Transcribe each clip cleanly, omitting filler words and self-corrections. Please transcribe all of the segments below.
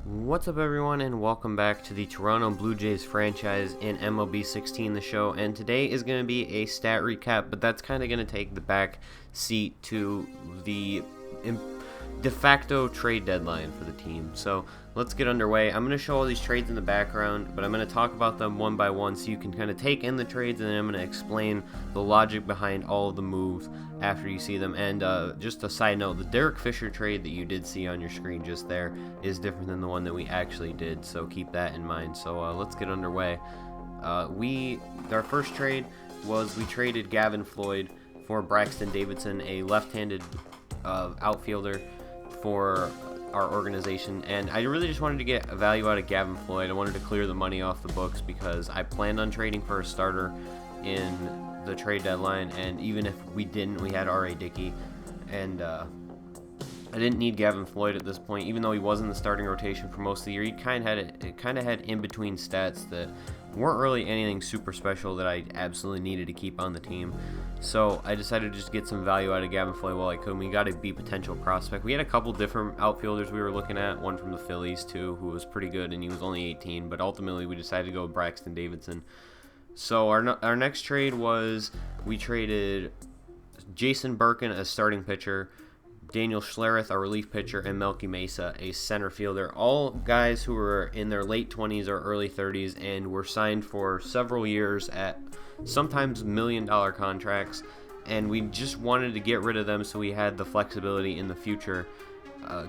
What's up, everyone, and welcome back to the Toronto Blue Jays franchise in MLB 16, the show. And today is going to be a stat recap, but that's kind of going to take the back seat to the de facto trade deadline for the team. So let's get underway. I'm going to show all these trades in the background, but I'm going to talk about them one by one so you can kind of take in the trades, and then I'm going to explain the logic behind all of the moves after you see them. And just a side note, the Derek Fisher trade that you did see on your screen just there is different than the one that we actually did, so keep that in mind. So let's get underway. Our first trade was we traded Gavin Floyd for Braxton Davidson, a left-handed outfielder for our organization, and I really just wanted to get a value out of Gavin Floyd. I wanted to clear the money off the books because I planned on trading for a starter in the trade deadline, and even if we didn't, we had R.A. Dickey, and I didn't need Gavin Floyd at this point. Even though he was in the starting rotation for most of the year, he kind of had in-between stats that weren't really anything super special that I absolutely needed to keep on the team. So I decided to just get some value out of Gavin Floyd while I could. We got a B potential prospect. We had a couple different outfielders we were looking at, one from the Phillies too, who was pretty good, and he was only 18, but ultimately we decided to go with Braxton Davidson. So our next trade was we traded Jason Birkin, a starting pitcher, Daniel Schlereth, a relief pitcher, and Melky Mesa, a center fielder. All guys who were in their late 20s or early 30s and were signed for several years at sometimes $1 million contracts, and we just wanted to get rid of them so we had the flexibility in the future,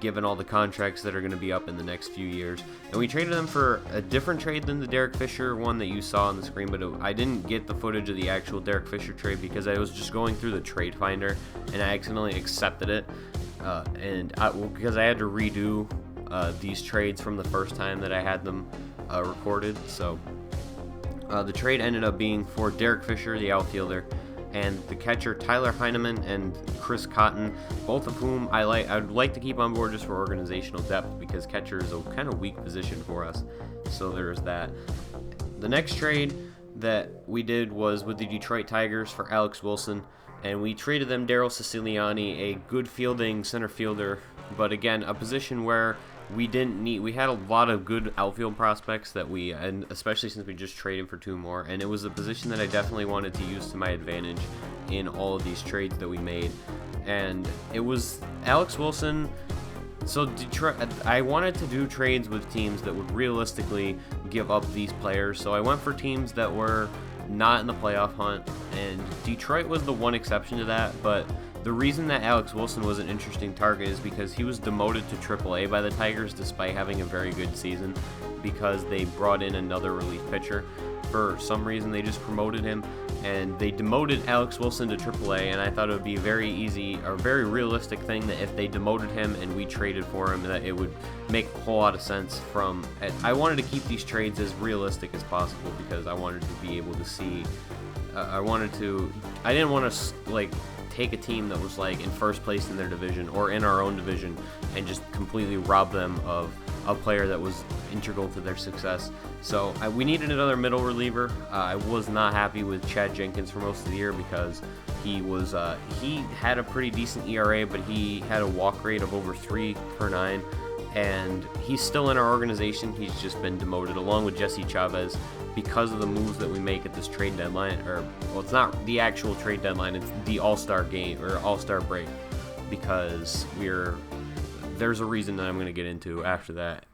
given all the contracts that are going to be up in the next few years. And we traded them for a different trade than the Derek Fisher one that you saw on the screen, but I didn't get the footage of the actual Derek Fisher trade because I was just going through the trade finder and I accidentally accepted it, because I had to redo these trades from the first time that I had them recorded. So the trade ended up being for Derek Fisher, the outfielder, and the catcher Tyler Heineman and Chris Cotton, both of whom I'd like to keep on board just for organizational depth because catcher is a kind of weak position for us. So there's that. The next trade that we did was with the Detroit Tigers for Alex Wilson, and we traded them Daryl Siciliani, a good fielding center fielder, but again, a position where we had a lot of good outfield prospects and especially since we just traded for two more, and it was a position that I definitely wanted to use to my advantage in all of these trades that we made. And it was Alex Wilson. So Detroit, I wanted to do trades with teams that would realistically give up these players, so I went for teams that were not in the playoff hunt, and Detroit was the one exception to that. But the reason that Alex Wilson was an interesting target is because he was demoted to AAA by the Tigers despite having a very good season, because they brought in another relief pitcher. For some reason, they just promoted him, and they demoted Alex Wilson to AAA, and I thought it would be a very realistic thing that if they demoted him and we traded for him, that it would make a whole lot of sense. I wanted to keep these trades as realistic as possible because I wanted to be able to see, I didn't want to take a team that was in first place in their division or in our own division and just completely rob them of a player that was integral to their success. So we needed another middle reliever. I was not happy with Chad Jenkins for most of the year because he had a pretty decent ERA, but he had a walk rate of over 3 per 9, and he's still in our organization. He's just been demoted along with Jesse Chavez because of the moves that we make at this trade deadline, it's not the actual trade deadline, it's the All-Star game or All-Star break, because there's a reason that I'm going to get into after that.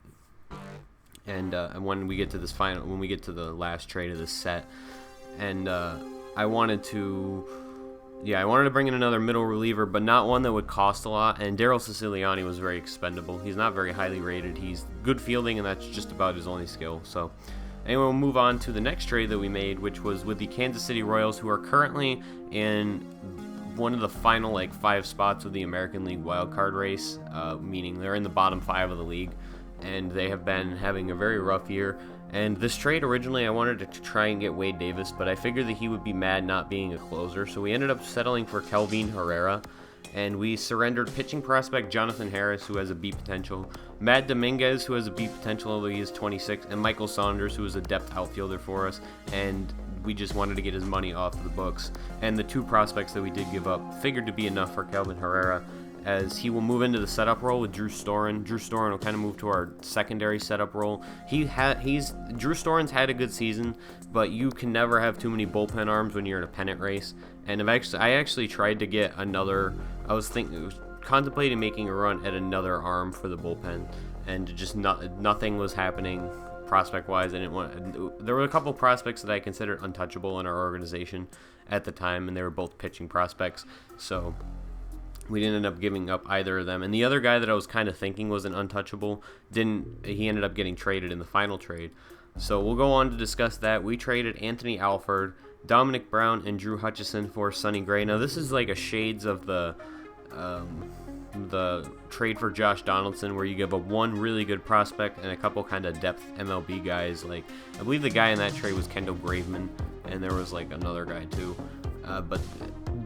And when we get to the last trade of this set, and I wanted to bring in another middle reliever, but not one that would cost a lot. And Daryl Siciliani was very expendable. He's not very highly rated. He's good fielding, and that's just about his only skill. So anyway, we'll move on to the next trade that we made, which was with the Kansas City Royals, who are currently in one of the final 5 spots of the American League wildcard race, meaning they're in the bottom 5 of the league, and they have been having a very rough year. And this trade, originally I wanted to try and get Wade Davis, but I figured that he would be mad not being a closer, so we ended up settling for Kelvin Herrera, and we surrendered pitching prospect Jonathan Harris, who has a B potential, Matt Dominguez, who has a B potential, although he is 26, and Michael Saunders, who is a depth outfielder for us, and we just wanted to get his money off the books. And the 2 prospects that we did give up figured to be enough for Kelvin Herrera, as he will move into the setup role with Drew Storen. Drew Storen will kind of move to our secondary setup role. Drew Storen's had a good season, but you can never have too many bullpen arms when you're in a pennant race. And I actually tried to get another. I was contemplating making a run at another arm for the bullpen, and just nothing was happening prospect-wise. There were a couple prospects that I considered untouchable in our organization at the time, and they were both pitching prospects, so we didn't end up giving up either of them. And the other guy that I was kind of thinking was an untouchable, he ended up getting traded in the final trade. So we'll go on to discuss that. We traded Anthony Alford, Dominic Brown, and Drew Hutchison for Sonny Gray. Now this is like a shades of the trade for Josh Donaldson, where you give up one really good prospect and a couple kind of depth MLB guys. Like, I believe the guy in that trade was Kendall Graveman, and there was like another guy too. But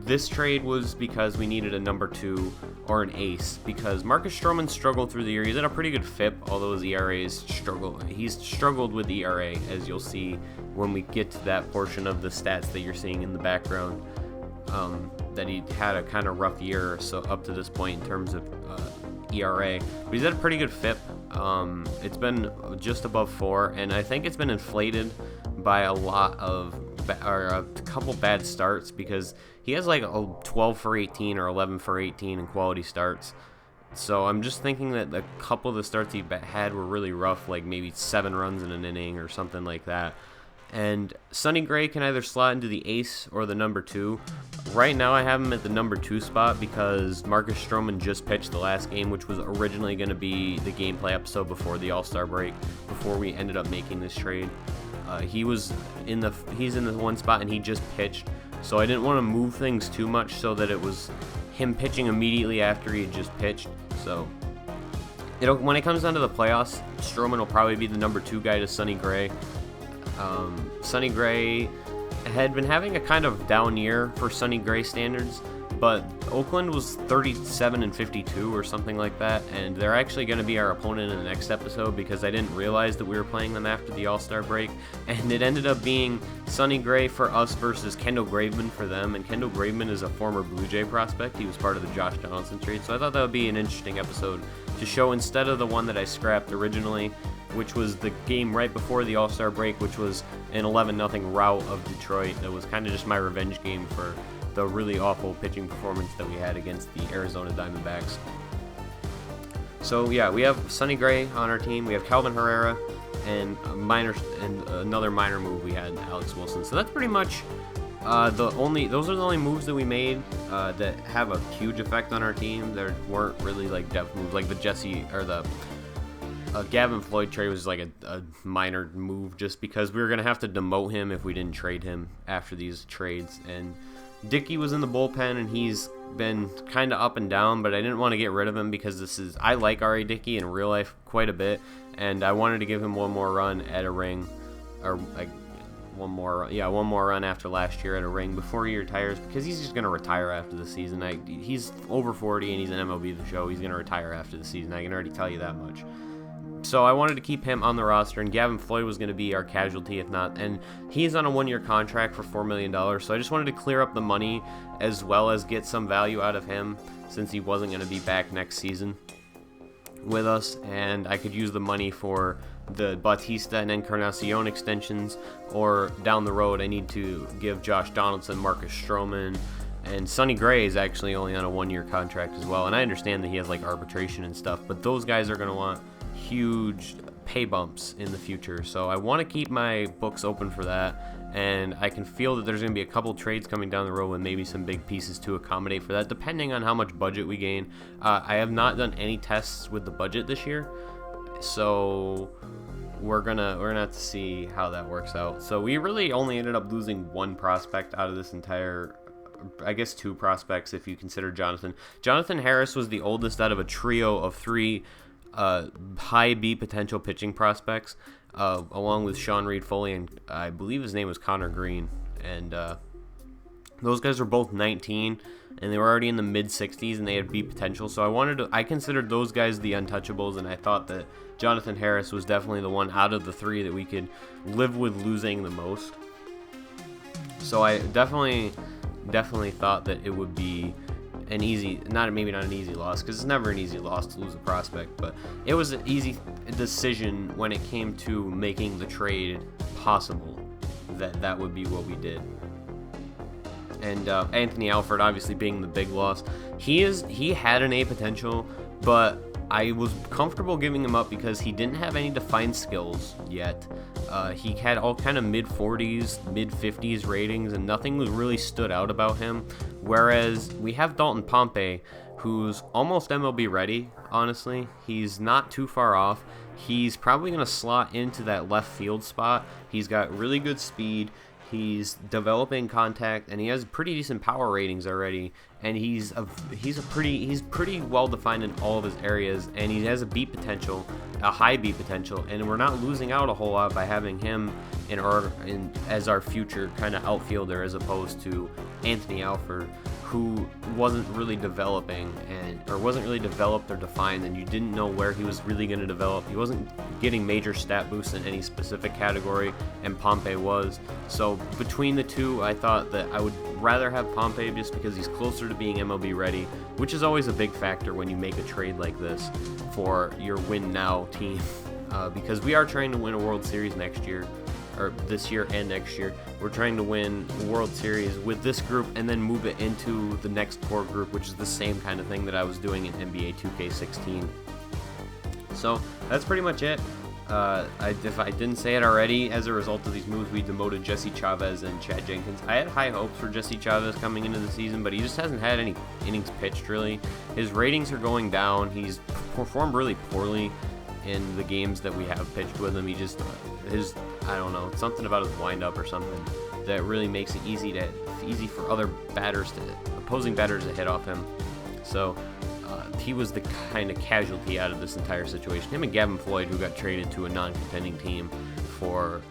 this trade was because we needed a number 2 or an ace, because Marcus Stroman struggled through the year. He's at a pretty good FIP, although his ERAs struggle. He's struggled with ERA, as you'll see when we get to that portion of the stats that you're seeing in the background. That he had a kind of rough year so up to this point in terms of ERA, but he's at a pretty good FIP. It's been just above 4, and I think it's been inflated by a couple bad starts, because he has like a 12 for 18 or 11 for 18 in quality starts. So I'm just thinking that a couple of the starts he had were really rough, like maybe 7 runs in an inning or something like that. And Sonny Gray can either slot into the ace or the number 2. Right now I have him at the number 2 spot because Marcus Stroman just pitched the last game, which was originally going to be the gameplay episode before the All-Star break, before we ended up making this trade. He's in the one spot and he just pitched, so I didn't want to move things too much so that it was him pitching immediately after he had just pitched. So when it comes down to the playoffs, Stroman will probably be the number 2 guy to Sonny Gray. Sonny Gray had been having a kind of down year for Sonny Gray standards, but Oakland was 37-52 or something like that, and they're actually going to be our opponent in the next episode, because I didn't realize that we were playing them after the All-Star break, and it ended up being Sonny Gray for us versus Kendall Graveman for them. And Kendall Graveman is a former Blue Jay prospect. He was part of the Josh Donaldson trade, so I thought that would be an interesting episode to show instead of the one that I scrapped originally, which was the game right before the All-Star break, which was an 11-0 rout of Detroit. That was kind of just my revenge game for the really awful pitching performance that we had against the Arizona Diamondbacks. So yeah, we have Sonny Gray on our team. We have Calvin Herrera, and another minor move we had, Alex Wilson. So that's pretty much those are the only moves that we made that have a huge effect on our team. There weren't really like depth moves, like the Gavin Floyd trade was like a minor move, just because we were going to have to demote him if we didn't trade him after these trades. And Dickey was in the bullpen, and he's been kind of up and down, but I didn't want to get rid of him because I like R.A. Dickey in real life quite a bit, and I wanted to give him one more run at a ring, or like one more run after last year at a ring before he retires, because he's just going to retire after the season. He's over 40 and he's an MLB The Show. He's going to retire after the season. I can already tell you that much. So I wanted to keep him on the roster, and Gavin Floyd was going to be our casualty if not. And he's on a 1-year contract for $4 million, so I just wanted to clear up the money as well as get some value out of him, since he wasn't going to be back next season with us, and I could use the money for the Bautista and Encarnacion extensions, or down the road I need to give Josh Donaldson, Marcus Stroman, and Sonny Gray is actually only on a 1-year contract as well. And I understand that he has like arbitration and stuff, but those guys are going to want huge pay bumps in the future, so I want to keep my books open for that, and I can feel that there's going to be a couple trades coming down the road with maybe some big pieces to accommodate for that, depending on how much budget we gain. I have not done any tests with the budget this year, so we're gonna have to see how that works out. So we really only ended up losing one prospect out of this entire, I guess 2 prospects if you consider Jonathan. Jonathan Harris was the oldest out of a trio of 3 high B potential pitching prospects, along with Sean Reed Foley, and I believe his name was Connor Green. And those guys were both 19, and they were already in the mid-60s, and they had B potential. So I considered those guys the untouchables, and I thought that Jonathan Harris was definitely the one out of the 3 that we could live with losing the most. So I definitely thought that it would be an easy, maybe not an easy loss, because it's never an easy loss to lose a prospect, but it was an easy decision when it came to making the trade possible that would be what we did. And Anthony Alford obviously being the big loss. He had an A potential, but I was comfortable giving him up because he didn't have any defined skills yet. He had all kind of mid-40s, mid-50s ratings, and nothing was really stood out about him. Whereas we have Dalton Pompey, who's almost MLB ready, honestly. He's not too far off. He's probably going to slot into that left field spot. He's got really good speed. He's developing contact, and he has pretty decent power ratings already. And he's pretty well defined in all of his areas, and he has a beat potential, a high beat potential, and we're not losing out a whole lot by having him as our future kind of outfielder, as opposed to Anthony Alford, who wasn't really developing wasn't really developed or defined, and you didn't know where he was really going to develop. He wasn't getting major stat boosts in any specific category, and Pompey was. So between the two, I thought that I would rather have Pompey just because he's closer to being MLB ready, which is always a big factor when you make a trade like this for your win now team, because we are trying to win a World Series next year, or this year and next year. We're trying to win the World Series with this group and then move it into the next core group, which is the same kind of thing that I was doing in NBA 2K16. So that's pretty much it. If I didn't say it already, as a result of these moves, we demoted Jesse Chavez and Chad Jenkins. I had high hopes for Jesse Chavez coming into the season, but he just hasn't had any innings pitched, really. His ratings are going down. He's performed really poorly in the games that we have pitched with him. I don't know, something about his windup or something that really makes it easy for opposing batters to hit off him. So he was the kind of casualty out of this entire situation. Him and Gavin Floyd, who got traded to a non-contending team for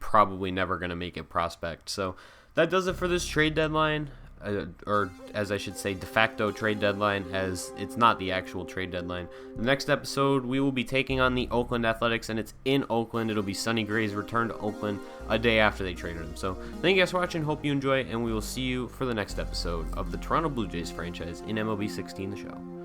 probably never going to make it prospect. So that does it for this trade deadline. Or as I should say, de facto trade deadline, as it's not the actual trade deadline. The next episode, we will be taking on the Oakland Athletics, and it's in Oakland. It'll be Sonny Gray's return to Oakland a day after they traded him. So thank you guys for watching. Hope you enjoy, and we will see you for the next episode of the Toronto Blue Jays franchise in MLB 16, the show.